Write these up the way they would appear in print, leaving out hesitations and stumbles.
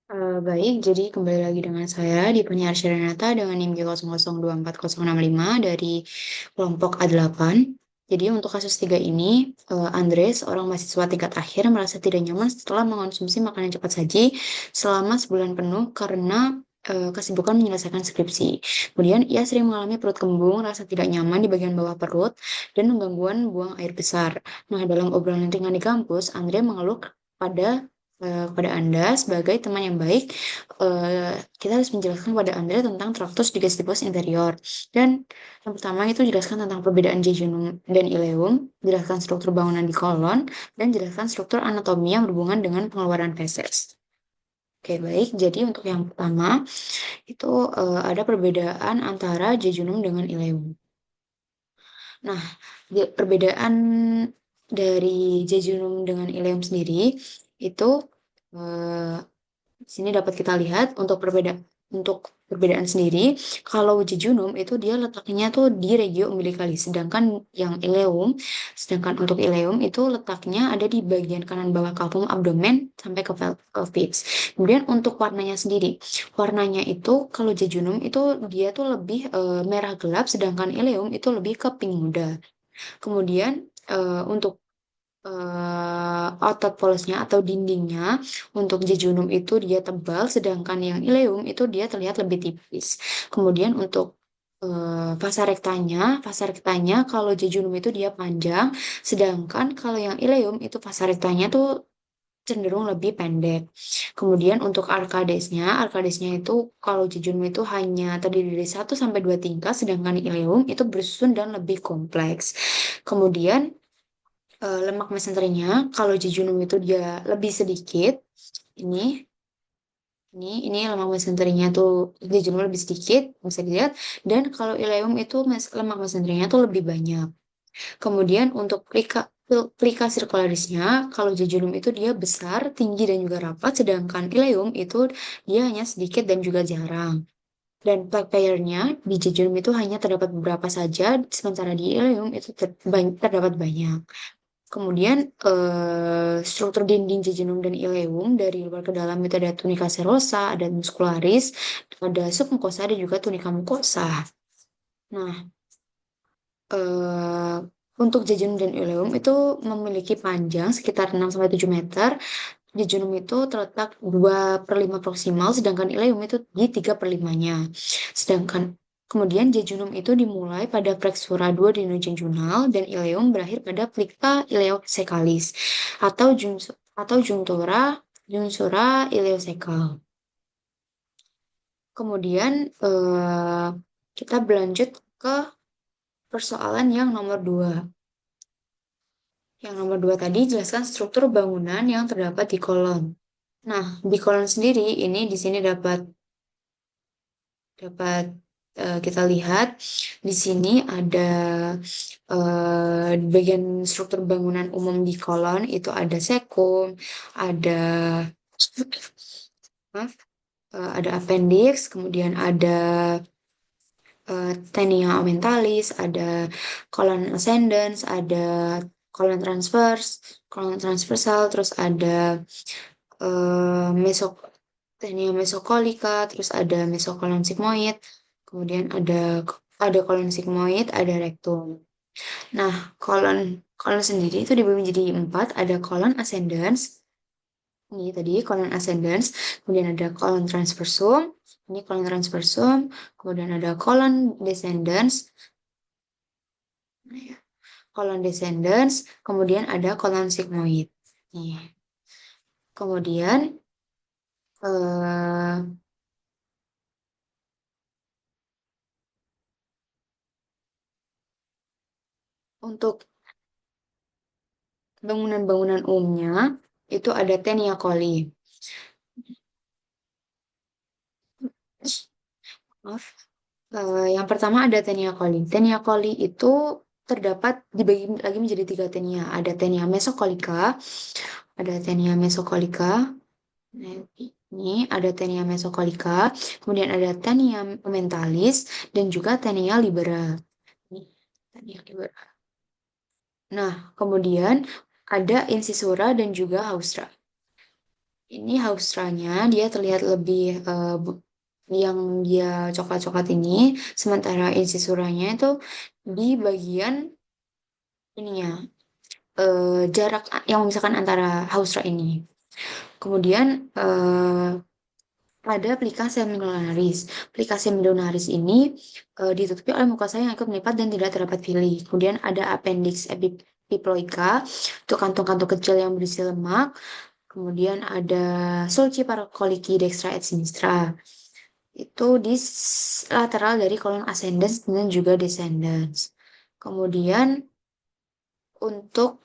Baik, jadi kembali lagi dengan saya di penyiar Renata dengan NIM J00240065 dari kelompok A8. Jadi untuk kasus 3 ini, Andre, seorang mahasiswa tingkat akhir merasa tidak nyaman setelah mengonsumsi makanan cepat saji selama sebulan penuh karena kesibukan menyelesaikan skripsi. Kemudian ia sering mengalami perut kembung, rasa tidak nyaman di bagian bawah perut, dan gangguan buang air besar. Nah, dalam obrolan ringan di kampus, Andre mengeluh kepada Anda sebagai teman yang baik, kita harus menjelaskan kepada Anda tentang traktus digestivus inferior. Dan yang pertama itu jelaskan tentang perbedaan jejunum dan ileum, jelaskan struktur bangunan di kolon, dan jelaskan struktur anatomi yang berhubungan dengan pengeluaran feses. Oke, baik. Jadi untuk yang pertama itu ada perbedaan antara jejunum dengan ileum. Nah, perbedaan dari jejunum dengan ileum sendiri itu eh, di sini dapat kita lihat untuk perbedaan sendiri. Kalau jejunum itu dia letaknya tuh di regio umbilicalis, sedangkan untuk ileum itu letaknya ada di bagian kanan bawah kalkum abdomen sampai ke pelvis. Kemudian untuk warnanya sendiri, warnanya itu kalau jejunum itu dia tuh lebih merah gelap, sedangkan ileum itu lebih ke pink muda. Kemudian untuk otot polosnya atau dindingnya untuk jejunum itu dia tebal, sedangkan yang ileum itu dia terlihat lebih tipis. Kemudian untuk fasa rektanya kalau jejunum itu dia panjang, sedangkan kalau yang ileum itu fasa rektanya tuh cenderung lebih pendek. Kemudian untuk arkadesnya itu kalau jejunum itu hanya terdiri dari 1 sampai 2 tingkat, sedangkan ileum itu bersusun dan lebih kompleks. Kemudian lemak mesenterinya kalau jejunum itu dia lebih sedikit. Ini ini ini lemak mesenterinya tuh jejunum lebih sedikit, bisa dilihat. Dan kalau ileum itu lemak mesenterinya tuh lebih banyak. Kemudian untuk plika sirkularisnya, kalau jejunum itu dia besar, tinggi dan juga rapat, sedangkan ileum itu dia hanya sedikit dan juga jarang. Dan plaque pair-nya di jejunum itu hanya terdapat beberapa saja, sementara di ileum itu terdapat banyak. Kemudian struktur dinding jejunum dan ileum dari luar ke dalam itu ada tunika serosa, ada muscularis, ada submucosa, dan juga tunika mucosa. Nah, eh, untuk jejunum dan ileum itu memiliki panjang sekitar 6 sampai 7 meter. Jejunum itu terletak 2/5 proksimal, sedangkan ileum itu di 3/5-nya. Sedangkan kemudian jejunum itu dimulai pada plexura 2 jejunal dan ileum berakhir pada plica ileocecalis atau junctura ileocecal. Kemudian kita berlanjut ke persoalan yang nomor 2. Yang nomor 2 tadi jelaskan struktur bangunan yang terdapat di kolon. Nah, di kolon sendiri ini di sini dapat dapat kita lihat di sini ada di bagian struktur bangunan umum di kolon itu ada sekum, ada maaf, ada appendix, kemudian ada tinea aumentalis, ada colon ascendens, ada colon transversal, terus ada eh, meso tinea mesocolica, terus ada mesocolon sigmoid, kemudian ada colon sigmoid, ada rectum. Nah, kolon kolon sendiri itu dibagi menjadi 4, ada colon ascendens, ini tadi kolon ascendens, kemudian ada kolon transversum, ini kolon transversum, kemudian ada kolon descendens, kolon descendens, kemudian ada kolon sigmoid. Nih. Kemudian eh, untuk bangunan-bangunan umumnya itu ada Tenia coli. Maaf. Yang pertama ada Tenia coli. Tenia coli itu terdapat dibagi lagi menjadi 3 tenia. Ada Tenia mesocolica, ada Tenia mesocolica. Nah, ini ada Tenia mesocolica, kemudian ada Tenia mentalis dan juga Tenia libera. Ini Tenia libera. Nah, kemudian ada incisura dan juga haustra. Ini Haustra-nya dia terlihat lebih yang dia coklat-coklat ini, sementara insisuranya itu di bagian ininya jarak yang memisahkan antara Haustra ini. Kemudian ada plika semilunaris. Plika semilunaris ini ditutupi oleh mukosa yang ikut melipat dan tidak terdapat fili. Kemudian ada appendix epiploica, itu kantung-kantung kecil yang berisi lemak. Kemudian ada sulci paracoliki dextra et sinistra. Itu di lateral dari kolon ascendens dan juga descendens. Kemudian untuk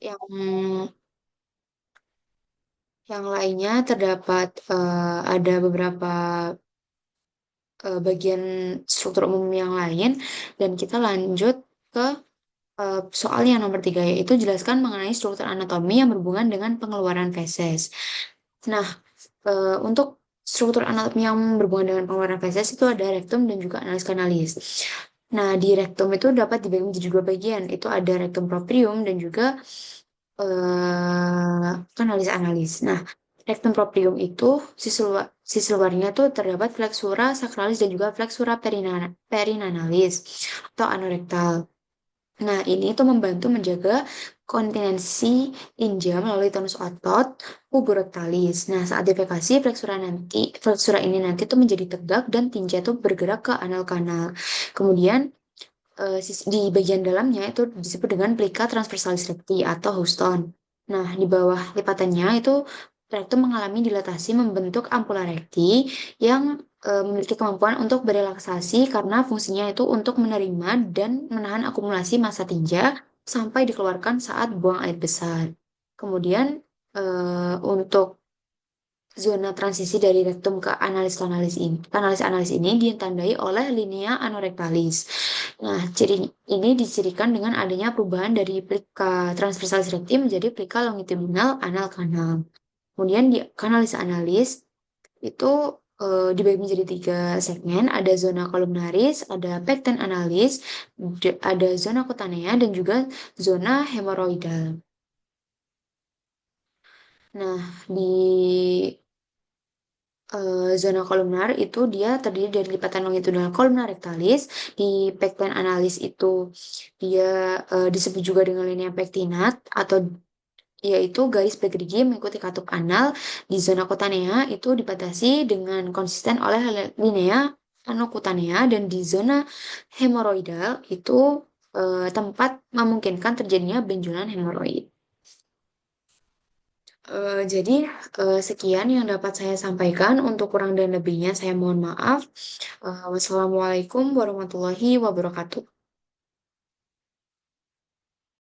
yang yang lainnya terdapat ada beberapa bagian struktur umum yang lain dan kita lanjut ke soal yang nomor 3 yaitu jelaskan mengenai struktur anatomi yang berhubungan dengan pengeluaran feses. Nah, untuk struktur anatomi yang berhubungan dengan pengeluaran feses itu ada rektum dan juga analis kanalis. Nah, di rektum itu dapat dibagi menjadi dua bagian. Itu ada rektum proprium dan juga analis-analis. Nah, rektum proprium itu sisi luarnya tuh terdapat flexura sacralis dan juga flexura perinanalis atau anorektal. Nah, ini tuh membantu menjaga kontinensi injam melalui tonus otot puborectalis. Nah, saat defekasi, fleksura ini nanti tuh menjadi tegak dan tinja tuh bergerak ke anal kanal. Kemudian di bagian dalamnya itu disebut dengan plika transversalis recti atau Houston. Nah, di bawah lipatannya itu rektum mengalami dilatasi membentuk ampula recti yang memiliki kemampuan untuk berelaksasi karena fungsinya itu untuk menerima dan menahan akumulasi massa tinja sampai dikeluarkan saat buang air besar. Kemudian untuk zona transisi dari rektum ke kanalis-analis ini ditandai oleh linea anorektalis. Nah, ciri ini dicirikan dengan adanya perubahan dari plika transversalis recti menjadi plika longitudinal anal kanal. Kemudian di kanalis-analis itu dibagi menjadi tiga segmen, ada zona kolumnaris, ada pecten analis, ada zona kutanea, dan juga zona hemoroidal. Nah, di zona kolumnar itu dia terdiri dari lipatan longitudinal kolumnar rectalis. Di pecten analis itu dia disebut juga dengan linea pectinat atau yaitu garis bergerigi mengikuti katup anal. Di zona kutanea itu dibatasi dengan konsisten oleh linea anokutanea dan di zona hemoroidal itu tempat memungkinkan terjadinya benjolan hemoroid. Jadi sekian yang dapat saya sampaikan. Untuk kurang dan lebihnya saya mohon maaf. Wassalamualaikum warahmatullahi wabarakatuh.